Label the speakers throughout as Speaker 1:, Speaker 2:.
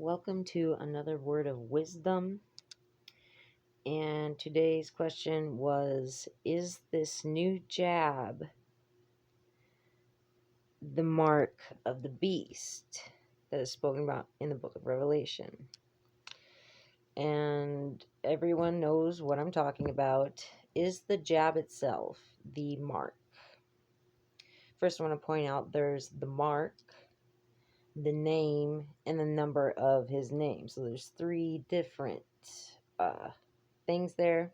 Speaker 1: Welcome to another word of wisdom. And today's question was: is this new jab the mark of the beast that is spoken about in the book of Revelation? And everyone knows what I'm talking about. Is the jab itself the mark? First, I want to point out there's the mark, the name, and the number of his name. So there's three different things there.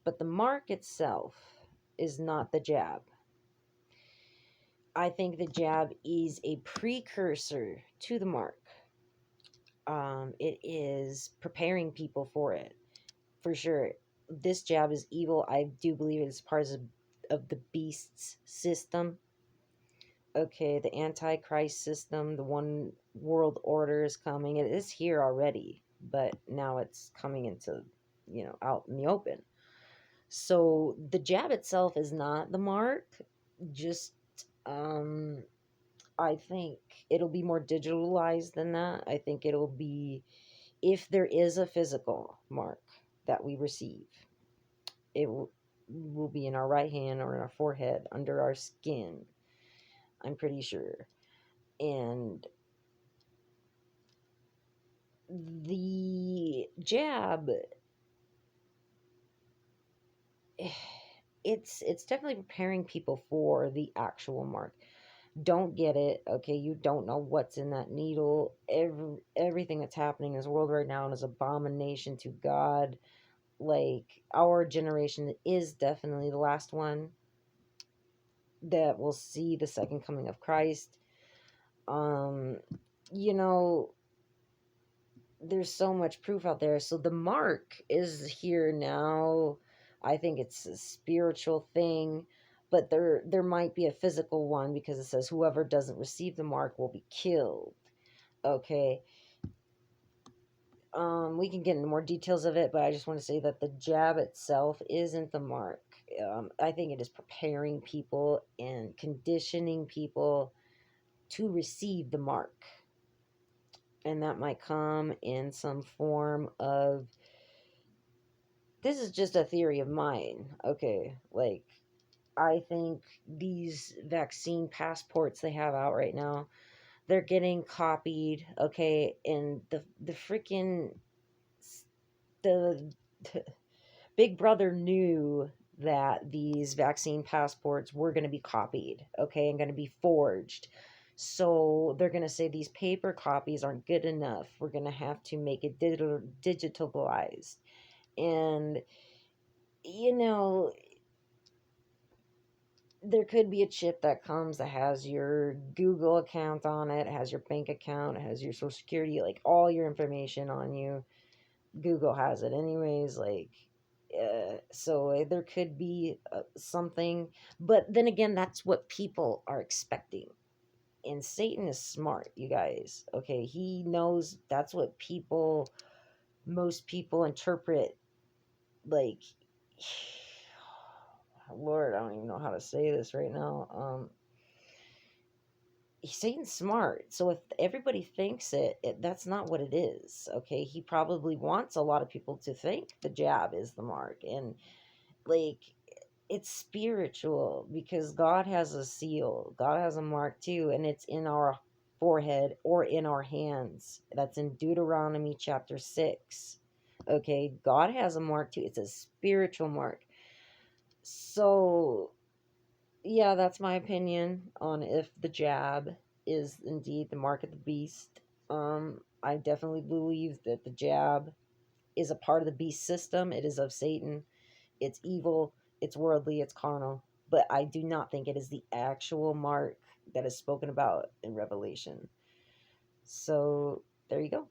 Speaker 1: But the mark itself is not the jab. I think the jab is a precursor to the mark. It is preparing people for it, for sure. This jab is evil. I do believe it is part of the beast's system. Okay, the Antichrist system, the one world order is coming. It is here already, but now it's coming into, out in the open. So the jab itself is not the mark. Just I think it'll be more digitalized than that. I think it'll be, if there is a physical mark that we receive, it will be in our right hand or in our forehead, under our skin. I'm pretty sure. And the jab, it's definitely preparing people for the actual mark. Don't get it, okay? You don't know what's in that needle. Everything that's happening in this world right now is abomination to God. Like, our generation is definitely the last one that will see the second coming of Christ. um you know there's so much proof out there. So the mark is here now. I think it's a spiritual thing, but there might be a physical one, because it says whoever doesn't receive the mark will be killed. Okay. We can get into more details of it, but I just want to say that the jab itself isn't the mark. I think it is preparing people and conditioning people to receive the mark, and that might come in some form of, this is just a theory of mine, okay? Like, I think these vaccine passports they have out right now, they're getting copied, okay? And the freaking the Big Brother knew that these vaccine passports were going to be copied, okay, and going to be forged. So they're going to say these paper copies aren't good enough. We're going to have to make it digitalized. And, you know, there could be a chip that comes that has your Google account on it, it has your bank account, it has your social security, like all your information on you. Google has it anyways, like, so there could be something, but then again, that's what people are expecting. And Satan is smart, you guys. Okay, he knows that's what most people interpret. Like, Lord, I don't even know how to say this right now. Satan's smart, so if everybody thinks that's not what it is. Okay, he probably wants a lot of people to think the jab is the mark, and like, it's spiritual, because God has a seal, God has a mark too, and it's in our forehead or in our hands. That's in Deuteronomy chapter 6. Okay, God has a mark too. It's a spiritual mark. So yeah, that's my opinion on if the jab is indeed the mark of the beast. I definitely believe that the jab is a part of the beast system. It is of Satan. It's evil. It's worldly. It's carnal. But I do not think it is the actual mark that is spoken about in Revelation. So there you go.